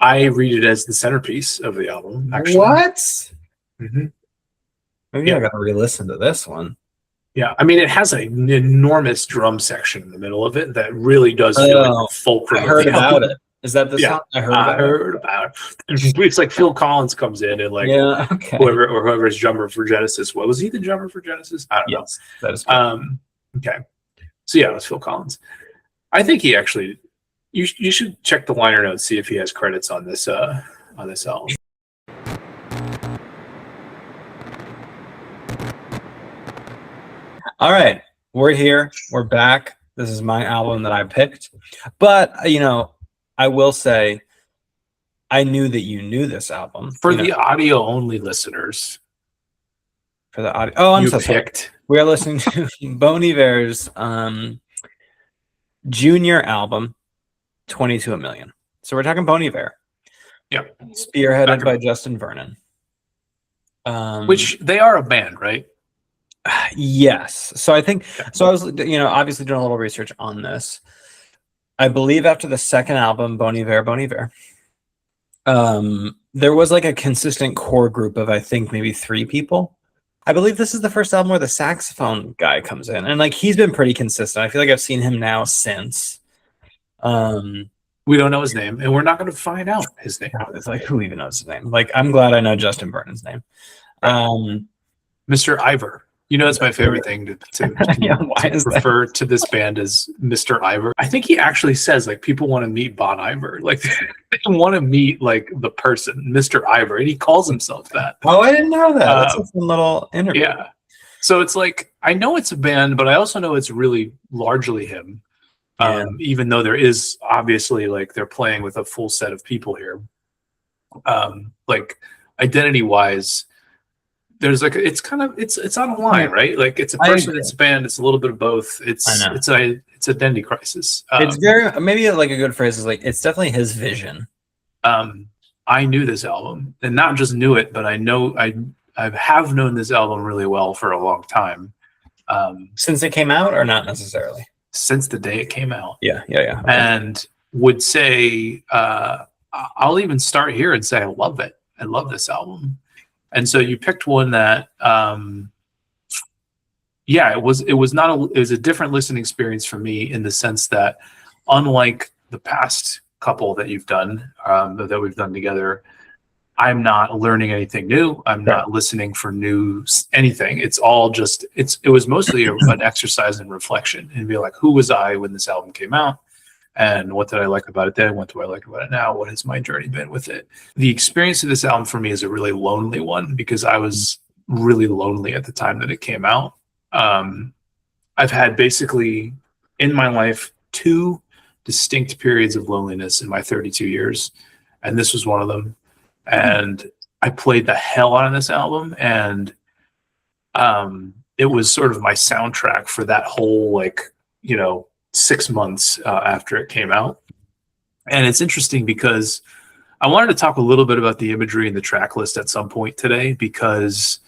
I read it as the centerpiece of the album, actually. What? Mm-hmm. Maybe I gotta re-listen to this one. Yeah, I mean, it has an enormous drum section in the middle of it that really does feel like the fulcrum. I heard about it. Is that the song? I heard about it. It's like Phil Collins comes in and like whoever's drummer for Genesis. What was he the drummer for Genesis? I don't know. That is okay. So yeah, it was Phil Collins. I think he actually. You should check the liner notes, see if he has credits on this album. All right, we're here. We're back. This is my album that I picked. But, I will say I knew that you knew this album. For the audio-only listeners. For the audio. Oh, I'm so picked. Sorry. We are listening to Bon Iver's junior album, 22 a Million. So we're talking Bon Iver. Yeah. Spearheaded by Justin Vernon. Which they are a band, right? Yes. So I think so. I was, obviously doing a little research on this. I believe after the second album, Bon Iver, there was like a consistent core group of, I think, maybe 3 people. I believe this is the first album where the saxophone guy comes in, and like he's been pretty consistent. I feel like I've seen him now since. We don't know his name, and we're not going to find out his name. It's like, who even knows his name? Like, I'm glad I know Justin Vernon's name. Mr. Iver. It's my favorite thing to refer to this band as Mr. Iver. I think he actually says, like, people want to meet Bon Iver. Like, they want to meet, like, the person, Mr. Iver. And he calls himself that. Oh, I didn't know that. That's a fun little interview. Yeah. So it's like, I know it's a band, but I also know it's really largely him. Even though there is obviously, like, they're playing with a full set of people here. Like, identity-wise, there's like it's on a line, right? Like it's a person, it's a band, it's a little bit of both. It's identity crisis. It's very maybe like a good phrase is like it's definitely his vision. I knew this album, and not just knew it, but I have known this album really well for a long time. Since it came out, or not necessarily? Since the day it came out. Yeah. Okay. And would say I'll even start here and say I love it. I love this album. And so you picked one that, it was a different listening experience for me in the sense that, unlike the past couple that you've done, that we've done together, I'm not learning anything new. I'm not listening for new anything. It's all just it was mostly an exercise in reflection and be like, who was I when this album came out? And what did I like about it then? What do I like about it now? What has my journey been with it? The experience of this album for me is a really lonely one because I was really lonely at the time that it came out. I've had basically in my life 2 distinct periods of loneliness in my 32 years. And this was one of them. And I played the hell out of this album. And it was sort of my soundtrack for that whole, 6 months after it came out. And it's interesting because I wanted to talk a little bit about the imagery and the track list at some point today, because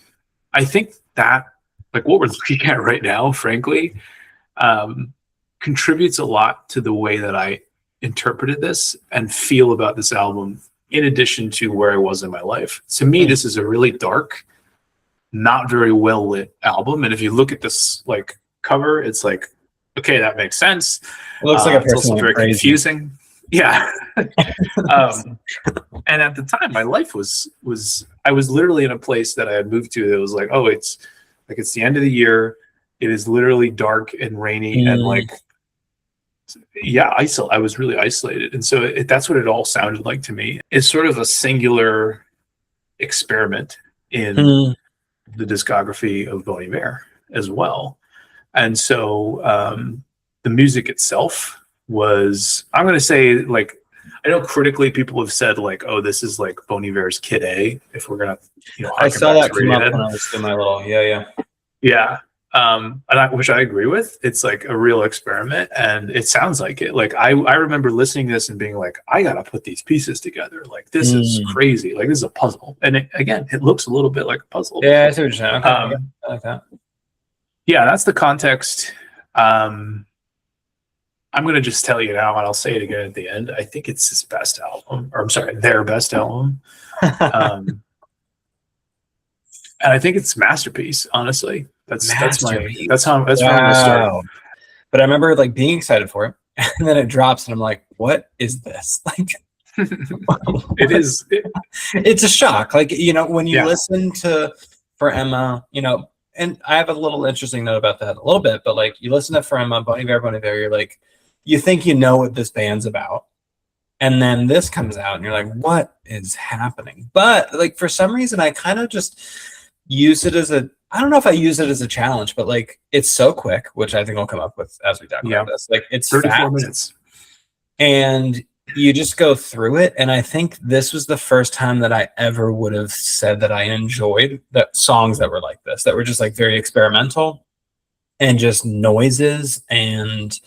I think that, like, what we're looking at right now, frankly, contributes a lot to the way that I interpreted this and feel about this album, in addition to where I was in my life. To me, this is a really dark, not very well lit album. And if you look at this like cover, it's like, okay, that makes sense. It looks like a person. It's also very confusing. Yeah. And at the time, my life was I was literally in a place that I had moved to that was like, oh, it's the end of the year. It is literally dark and rainy and I was really isolated. And so that's what it all sounded like to me. It's sort of a singular experiment in the discography of Bon Iver as well. And so the music itself was, I'm going to say, like, I know critically people have said, like, oh, this is like Bon Iver's Kid A, if we're going to, I saw that come up when I was doing my little, Yeah. Which I agree with. It's like a real experiment, and it sounds like it. Like I remember listening to this and being like, I gotta put these pieces together. Like this is crazy. Like this is a puzzle. And it looks a little bit like a puzzle. Yeah, I see what you're saying. Okay. I like that. Yeah, that's the context. I'm gonna just tell you now, and I'll say it again at the end. I think it's his best album, or I'm sorry, their best album. Um, and I think it's masterpiece. Honestly, that's how I'm gonna start. Wow. But I remember like being excited for it, and then it drops, and I'm like, "What is this?" Like, It is. It's a shock. Like, you know, when you Yeah. listen to For Emma, you know, and I have a little interesting note about that a little bit, but like you listen to For Emma, Bon Iver, you're like, you think you know what this band's about. And then this comes out and you're like, what is happening? But like for some reason I kind of just use it as I don't know if I use it as a challenge, but like it's so quick, which I think I'll come up with as we talk about this. Like it's 34 fast, minutes. and you just go through it. And I think this was the first time that I ever would have said that I enjoyed that songs that were like this, that were just like very experimental and just noises and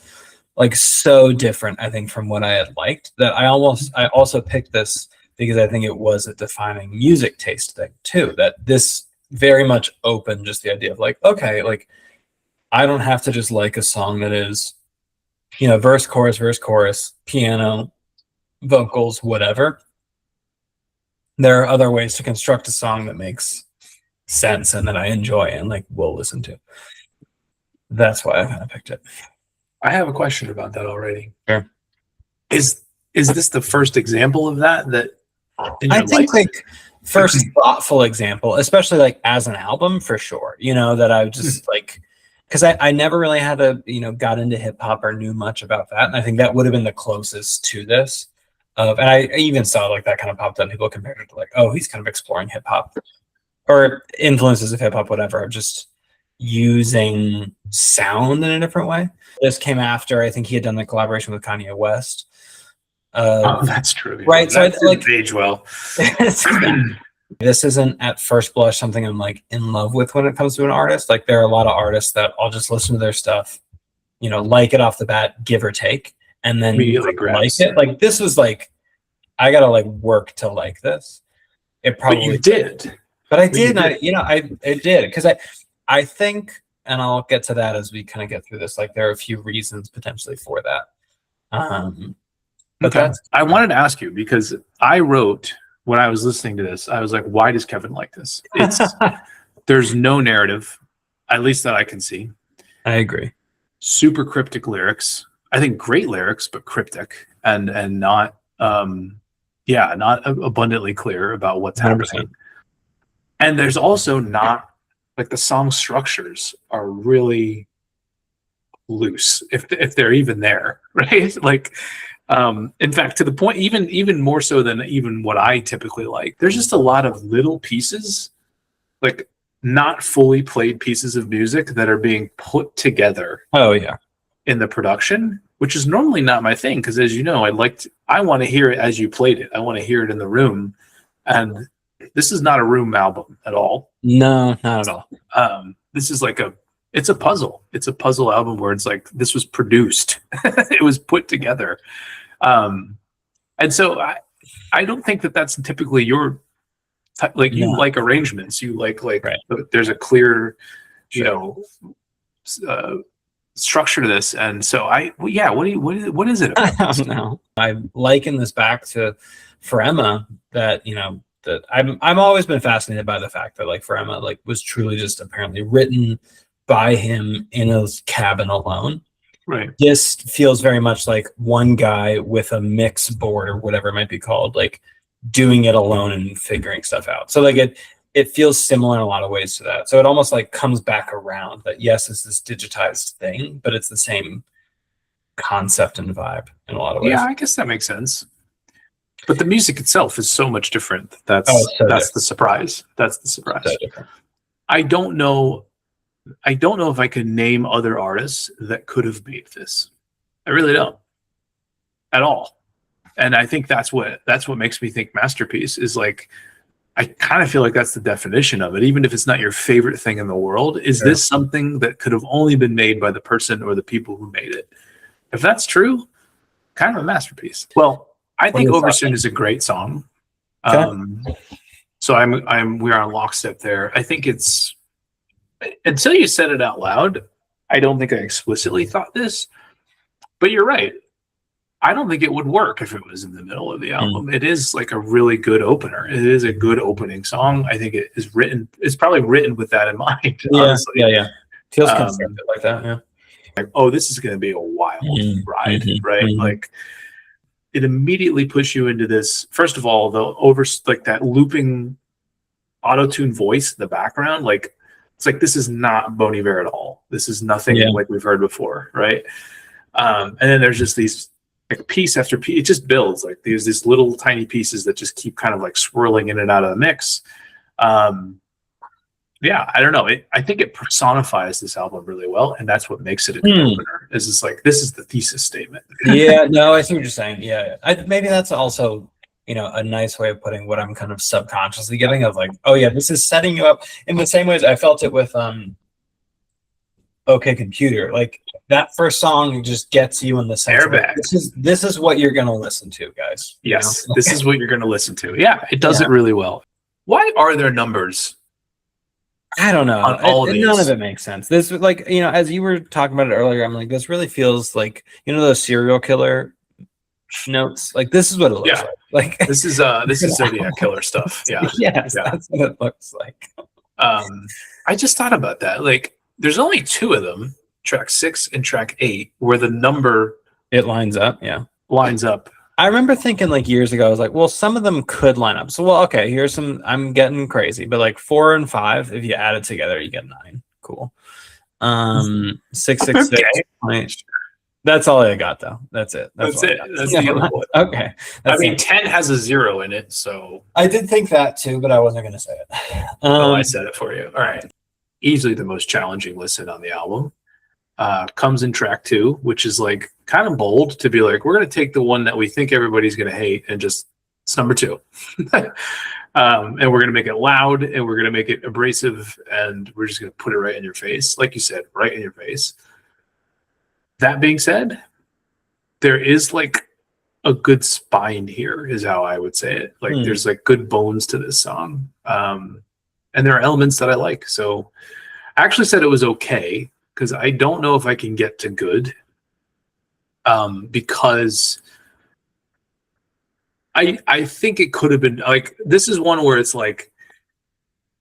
like so different, I think, from what I had liked, that I also picked this because I think it was a defining music taste thing too, that this very much opened just the idea of like, okay, like I don't have to just like a song that is, you know, verse, chorus, piano, vocals, whatever. There are other ways to construct a song that makes sense and that I enjoy and like will listen to. That's why I kind of picked it. I have a question about that already. Sure. Is this the first example of that in your I think life? like first thoughtful example, especially like as an album for sure, you know, that I just like, because I never really had got into hip hop or knew much about that. And I think that would have been the closest to this. And I even saw like that kind of popped up. People compared it to like, oh, he's kind of exploring hip hop or influences of hip hop, whatever, just using sound in a different way. This came after, I think he had done the collaboration with Kanye West. That's true. Right. So that didn't age well. This isn't at first blush something I'm like in love with when it comes to an artist. Like there are a lot of artists that I'll just listen to their stuff, you know, like it off the bat, give or take, and then like it. Like this was like, I gotta like work to like this. It probably but you did. But I did. I did because I think, and I'll get to that as we kind of get through this. Like there are a few reasons potentially for that. But okay. I wanted to ask you because I wrote when I was listening to this, I was like, why does Kevin like this? There's no narrative, at least that I can see. I agree. Super cryptic lyrics. I think great lyrics, but cryptic and not not abundantly clear about what's 100%. Happening. And there's also not like the song structures are really loose if they're even there, right? Like in fact, to the point even more so than even what I typically like, there's just a lot of little pieces, like not fully played pieces of music that are being put together. Oh yeah. In the production, which is normally not my thing, because as you know, I want to hear it as you played it. I want to hear it in the room. And this is not a room album at all. No, not at all. This is like it's a puzzle. It's a puzzle album where it's like this was produced. It was put together. And so I don't think that that's typically your like you like arrangements. You like right. There's a clear, structure to this. And so what is it about? I don't know. I liken this back to For Emma that, that I've always been fascinated by the fact that like For Emma like was truly just apparently written by him in a cabin alone. Right. This feels very much like one guy with a mix board or whatever it might be called, like doing it alone and figuring stuff out. So like it feels similar in a lot of ways to that. So it almost like comes back around that yes, it's this digitized thing, but it's the same concept and vibe in a lot of ways. Yeah, I guess that makes sense. But the music itself is so much different. That's the surprise. That's the surprise. So I don't know if I can name other artists that could have made this. I really don't at all. And I think that's what makes me think masterpiece is like, I kind of feel like that's the definition of it. Even if it's not your favorite thing in the world, is this something that could have only been made by the person or the people who made it? If that's true, kind of a masterpiece. Well, I think Over Soon is a great song. Okay. So we're on lockstep there. I think it's, until you said it out loud, I don't think I explicitly thought this, But you're right. I don't think it would work if it was in the middle of the album. It is like a really good opener. It is a good opening song. I think it is written. It's probably written with that in mind. Honestly. Yeah. Feels constructed like that. Yeah. Like, oh, this is going to be a wild ride, right? Like, it immediately puts you into this. First of all, like that looping auto-tune voice in the background. Like, it's like this is not Bon Iver at all. This is nothing like we've heard before, right? And then there's just these like piece after piece. It just builds like there's these little tiny pieces that just keep kind of like swirling in and out of the mix. Yeah, I don't know. I think it personifies this album really well, and that's what makes it a good opener. Is it's like this is the thesis statement. Yeah, no, I see what you're saying. Yeah, maybe that's also a nice way of putting what I'm kind of subconsciously getting of like, oh yeah, this is setting you up in the same ways I felt it with OK Computer. Like that first song just gets you in the sense of, like, this is what you're gonna listen to, guys. Yes, this is what you're gonna listen to. Yeah, it does it really well. Why are there numbers? I don't know. None of it makes sense. This, like, as you were talking about it earlier, I'm like, this really feels like, those serial killer notes. Like, this is what it looks like. Like, this is Zodiac killer stuff. Yeah. Yes, that's what it looks like. I just thought about that. Like, there's only 2 of them, track 6 and track 8, where the number it lines up. Yeah. Lines up. I remember thinking like years ago, I was like, well, some of them could line up. So, well, okay, here's some, I'm getting crazy, but like 4 and 5, if you add it together, you get 9. Cool. 666. Okay. That's all I got though. That's it. That's it. That's the other one. Okay. I mean, 10 has a 0 in it, so. I did think that too, but I wasn't going to say it. I said it for you. All right. Easily the most challenging listen on the album. Comes in track 2, which is like kind of bold to be like, we're going to take the one that we think everybody's going to hate and just it's number 2. And we're going to make it loud and we're going to make it abrasive and we're just going to put it right in your face. Like you said, right in your face. That being said, there is like a good spine here is how I would say it. Like there's like good bones to this song. And there are elements that I like. So I actually said it was okay, because I don't know if I can get to good, because I think it could have been like, this is one where it's like,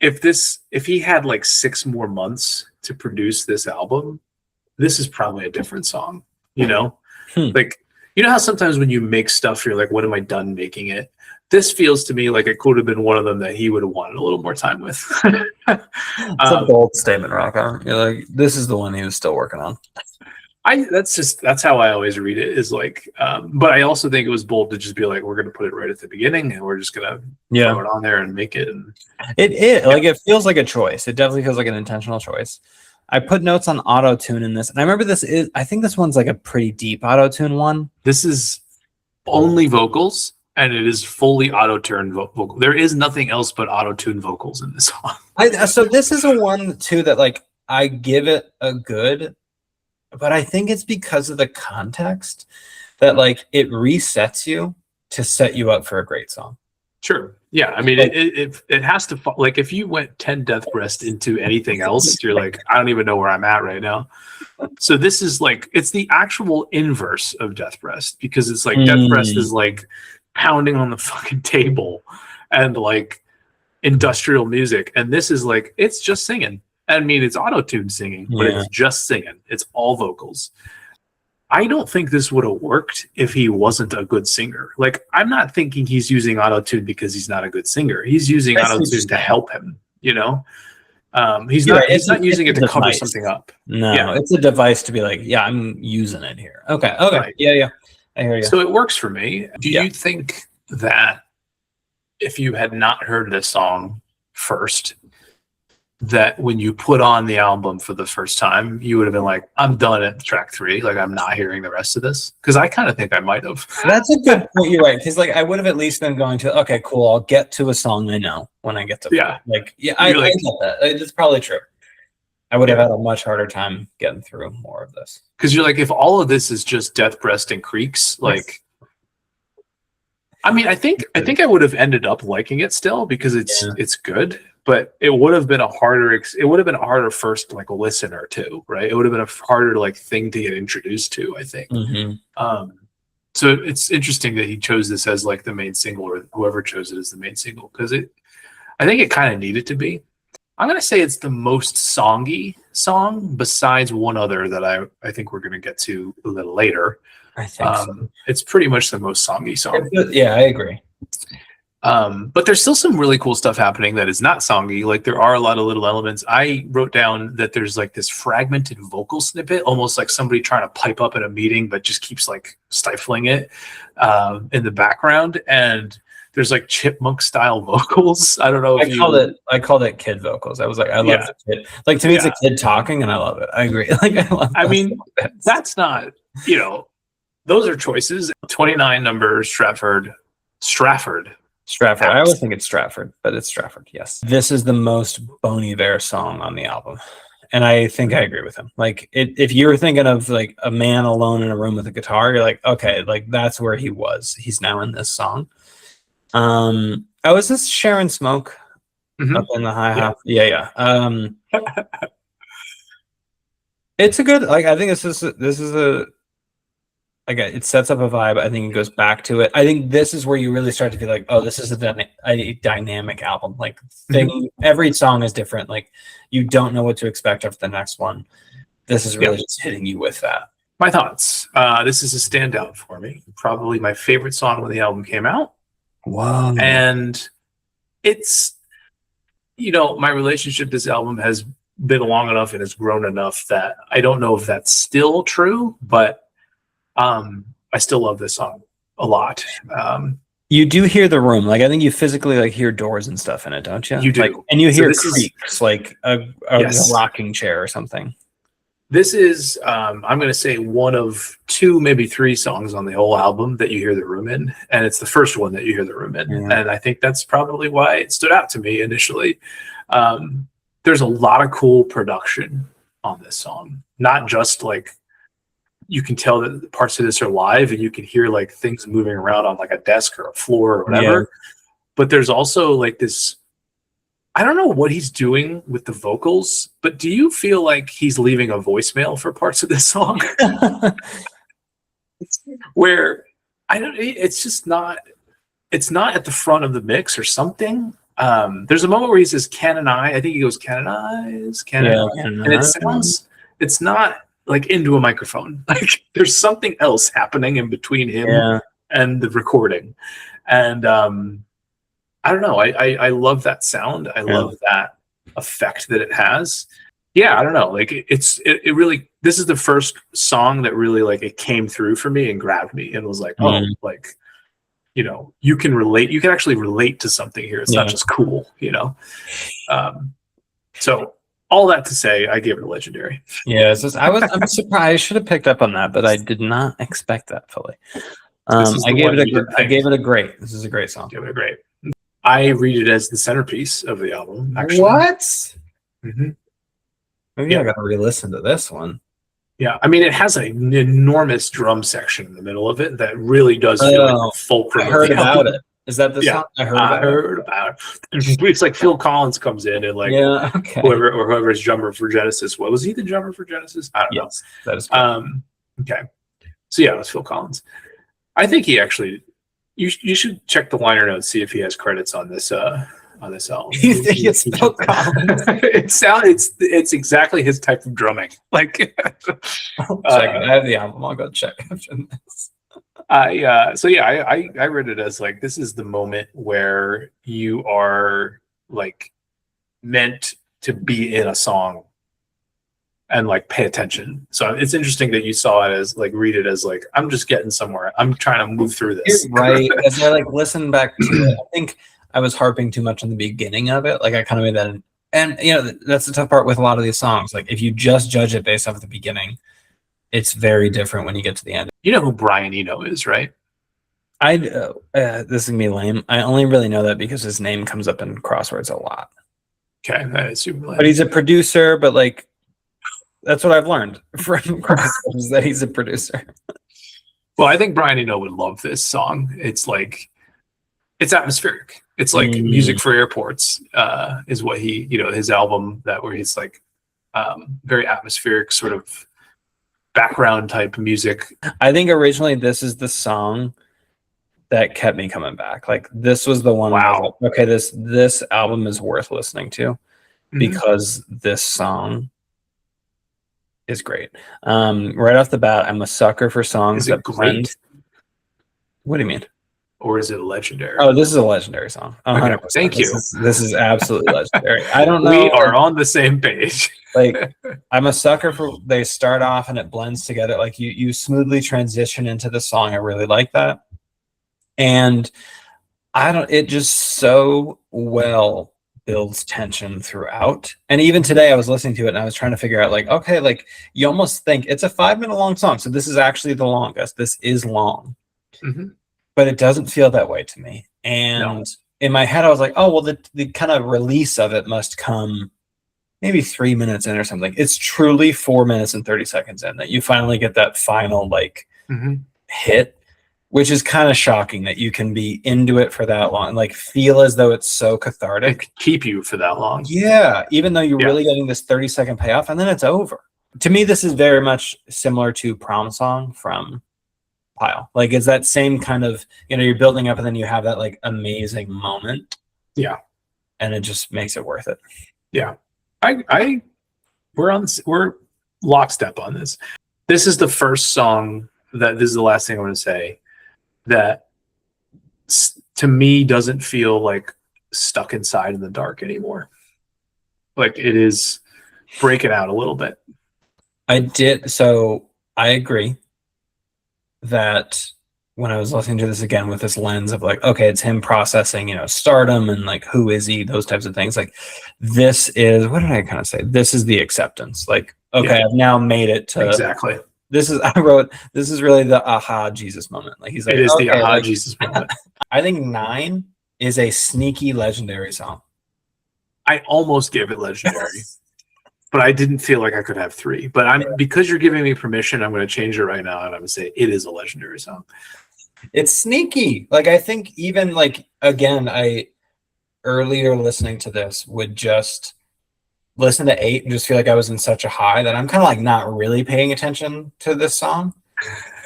if he had like 6 more months to produce this album, this is probably a different song, like, how sometimes when you make stuff, you're like, when am I done making it? This feels to me like it could have been one of them that he would have wanted a little more time with. It's a bold statement, Rocco. You're like, this is the one he was still working on. That's how I always read it, is like, but I also think it was bold to just be like, we're going to put it right at the beginning and we're just going to throw it on there and make it. And like, it feels like a choice. It definitely feels like an intentional choice. I put notes on auto tune in this, and I remember I think this one's like a pretty deep auto tune one. This is only vocals. And it is fully auto-tune vocal. There is nothing else but auto-tune vocals in this song. So this is a one too that like I give it a good, but I think it's because of the context that like it resets you to set you up for a great song. Sure. Yeah. I mean, it has to like if you went 10 Death Breast into anything else, you're like, I don't even know where I'm at right now. So this is like, it's the actual inverse of Death Breast, because it's like Death Breast is like pounding on the fucking table and like industrial music, and this is like, it's just singing. I mean, it's auto-tuned singing, but it's just singing. It's all vocals. I don't think this would have worked if he wasn't a good singer. Like, I'm not thinking he's using auto-tune because he's not a good singer. He's using auto-tune to help him, He's not using it to cover something up. No, it's a device to be like, I'm using it here. Okay. Right. Yeah. I hear you. So it works for me. Do you think that if you had not heard this song first, that when you put on the album for the first time, you would have been like, I'm done at track 3. Like, I'm not hearing the rest of this? Because I kind of think I might have. That's a good point. You're right. Because like, I would have at least been going to, okay, cool, I'll get to a song I know when I get to I get that. It's probably true. I would have had a much harder time getting through more of this. Because you're like, if all of this is just Death Breast and Creaks, like, I mean, I think I would have ended up liking it still because it's good. but it would have been a harder first like listen or two, right? It would have been a harder like thing to get introduced to, I think. So it's interesting that he chose this as like the main single, or whoever chose it as the main single, because I think it kind of needed to be. I'm gonna say it's the most songy song, besides one other that I think we're gonna get to a little later. I think so. It's pretty much the most songy song. Yeah, I agree. But there's still some really cool stuff happening that is not songy. Like there are a lot of little elements. I wrote down that there's like this fragmented vocal snippet, almost like somebody trying to pipe up in a meeting, but just keeps like stifling it in the background. And there's like chipmunk style vocals. I don't know if I called it kid vocals. I was like, I love the kid. Like to me, it's a kid talking, and I love it. I agree. Like I mean, that's not, those are choices. 29 number Stratford. I always think it's Stratford, but it's Stratford. Yes. This is the most Bon Iver song on the album. And I think I agree with him. Like if you were thinking of like a man alone in a room with a guitar, you're like, okay, like that's where he was. He's now in this song. Is this Sharon Smoke up in the high half? Yeah. It's a good, like, I think this is a, like, it sets up a vibe. I think it goes back to it. I think this is where you really start to feel like, oh, this is a dynamic album. Like every song is different. Like you don't know what to expect after the next one. This is really just hitting you with that. My thoughts. This is a standout for me. Probably my favorite song when the album came out. Wow. And it's, my relationship to this album has been long enough and has grown enough that I don't know if that's still true, but I still love this song a lot. You do hear the room. Like I think you physically like hear doors and stuff in it, don't you? You do. Like, and you hear creaks, like a rocking chair or something. This is, I'm going to say, one of two, maybe three songs on the whole album that you hear the room in. And it's the first one that you hear the room in. Yeah. And I think that's probably why it stood out to me initially. There's a lot of cool production on this song. Not just like, you can tell that parts of this are live and you can hear like things moving around on like a desk or a floor or whatever. Yeah. But there's also like this, I don't know what he's doing with the vocals, but do you feel like he's leaving a voicemail for parts of this song? Where it's just not, it's not at the front of the mix or something. There's a moment where he says, I think he goes, canonize. And it sounds, it's not like into a microphone. Like there's something else happening in between him and the recording. And, I don't know. I love that sound. I love that effect that it has. Yeah, I don't know. Like it really, this is the first song that really like it came through for me and grabbed me and was like, oh, like, you can relate. You can actually relate to something here. It's not just cool, So all that to say, I gave it a legendary. Yeah, I'm surprised. I should have picked up on that, but I did not expect that fully. I gave it a great. This is a great song. Give it a great. I read it as the centerpiece of the album. Actually. What? Mm-hmm. Maybe I got to re-listen to this one. Yeah, I mean, it has an enormous drum section in the middle of it that really does feel like a fulcrum. I heard about it. Is that the song? I heard about it. It's like Phil Collins comes in and like whoever's drummer for Genesis. What was he the drummer for Genesis? I don't know. That is cool. Okay. So yeah, it was Phil Collins. I think he actually. You should check the liner notes, see if he has credits on this album. You think it's Phil Collins? It's exactly his type of drumming. Like, I'll check it. I have the album. I'll go check after this. I read it as like this is the moment where you are like meant to be in a song and like pay attention. So it's interesting that you saw it as like read it as like I'm just getting somewhere. I'm trying to move through this. You're right. As I like listen back to it, I think I was harping too much on the beginning of it. Like I kind of made that, and that's the tough part with a lot of these songs. Like if you just judge it based off the beginning, it's very different when you get to the end. You know who Brian Eno is, right? This is gonna be lame. I only really know that because his name comes up in crosswords a lot. Okay, that is super lame. But he's a producer. But like. That's what I've learned from crosswords is that he's a producer. Well, I think Brian Eno would love this song. It's it's atmospheric. It's like music for airports, is what he, his album where he's like, very atmospheric sort of background type music. I think originally this is the song that kept me coming back. Like this was the one. Wow. Like, okay, this album is worth listening to because this song is great. Right off the bat, I'm a sucker for songs that blend. What do you mean? Or is it legendary? Oh, this is a legendary song. 100%. Okay, thank you. This is absolutely legendary. I don't know. We are on the same page. Like, I'm a sucker for, they start off and it blends together. Like you smoothly transition into the song. I really like that. And it just so well builds tension throughout. And even today I was listening to it and I was trying to figure out like, okay, like you almost think it's a 5-minute long song. So this is actually the longest. This is long. But it doesn't feel that way to me. And in my head, I was like, oh, well, the kind of release of it must come maybe 3 minutes in or something. It's truly 4 minutes and 30 seconds in that you finally get that final like hit, which is kind of shocking that you can be into it for that long, like feel as though it's so cathartic. It could keep you for that long. Yeah, even though you're really getting this 30-second payoff and then it's over. To me, this is very much similar to Prom Song from Pile. Like it's that same kind of, you're building up and then you have that like amazing moment. Yeah. And it just makes it worth it. Yeah. We're lockstep on this. This is the first song this is the last thing I want to say that to me doesn't feel like stuck inside in the dark anymore. Like it is breaking out a little bit. So I agree that when I was listening to this again with this lens of like, okay, it's him processing, stardom and like, who is he? Those types of things. Like this is, what did I kind of say? This is the acceptance. Like, okay, I've now made it to exactly. This is really the aha Jesus moment. Like he's like, it is the aha Jesus moment. I think 9 is a sneaky legendary song. I almost gave it legendary. But I didn't feel like I could have 3. But because you're giving me permission, I'm going to change it right now, and I'm going to say it is a legendary song. It's sneaky. Like I think even like again, I earlier listening to this would just listen to 8 and just feel like I was in such a high that I'm kind of like not really paying attention to this song.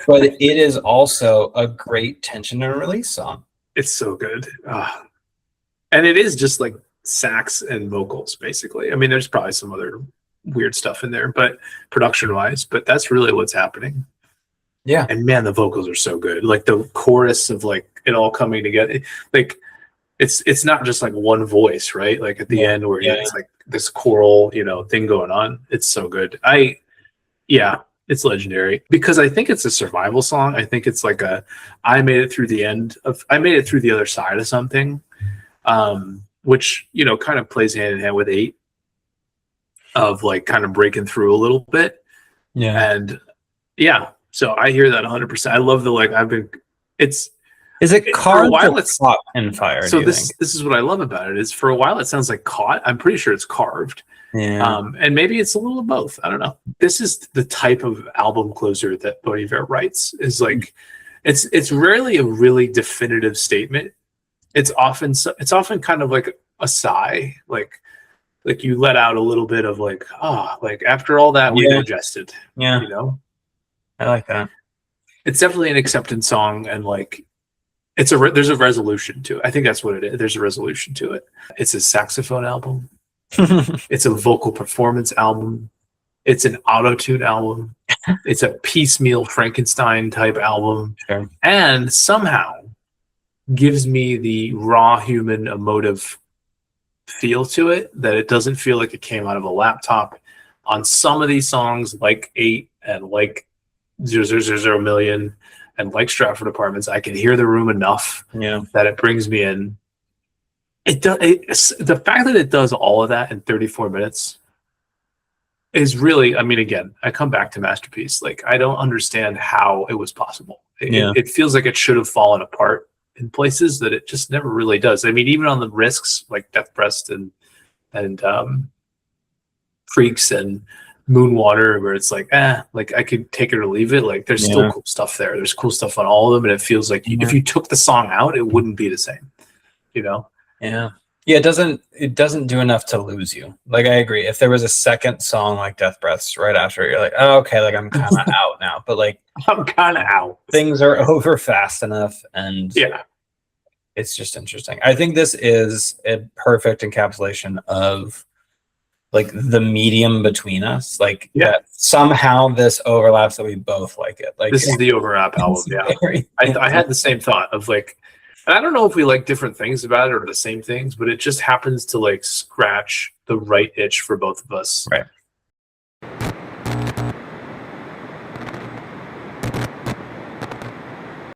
But it is also a great tension and release song. It's so good, and it is just like sax and vocals basically. I mean, there's probably some other weird stuff in there, but production wise, but that's really what's happening. Yeah. And man, the vocals are so good. Like the chorus of like it all coming together. Like it's not just like one voice, right? Like at the end where it's like this choral, thing going on. It's so good. It's legendary because I think it's a survival song. I think it's like I made it through the other side of something. Which kind of plays hand in hand with 8 of like kind of breaking through a little bit. And so I hear that 100%. I love the like is it carved or caught in fire? So this is what I love about it is for a while it sounds like caught. I'm pretty sure it's carved. And maybe it's a little of both. I don't know. This is the type of album closer that Bon Iver writes is like it's rarely a really definitive statement. It's often kind of like a sigh, like you let out a little bit of like, like after all that we digested. I like that. It's definitely an acceptance song, and like there's a resolution to it. I think that's what it is. There's a resolution to it. It's a saxophone album. It's a vocal performance album. It's an auto-tune album. It's a piecemeal Frankenstein type album. Sure. And somehow gives me the raw human emotive feel to it, that it doesn't feel like it came out of a laptop. On some of these songs, like 8 and like 000 million and like Stratford Apartments, I can hear the room enough that it brings me in. The fact that it does all of that in 34 minutes is really, I mean, again, I come back to masterpiece. Like I don't understand how it was possible. It feels like it should have fallen apart in places that it just never really does. I mean, even on the risks like Death Breast and Freaks and Moonwater, where it's like, like I could take it or leave it. Like there's still cool stuff there. There's cool stuff on all of them, and it feels like if you took the song out, it wouldn't be the same. you know? Yeah. Yeah, it doesn't do enough to lose you. Like, I agree. If there was a second song like Death Breaths right after, you're like, oh, okay, like I'm kind of out now. But like I'm kind of out. things are over fast enough, and Yeah. it's just interesting. I think this is a perfect encapsulation of like the medium between us. Like Yeah. that somehow this overlaps that we both like it. Like This is the overlap album. Yeah. I had the same thought of like, and I don't know if we like different things about it or the same things, but it just happens to like scratch the right itch for both of us. Right.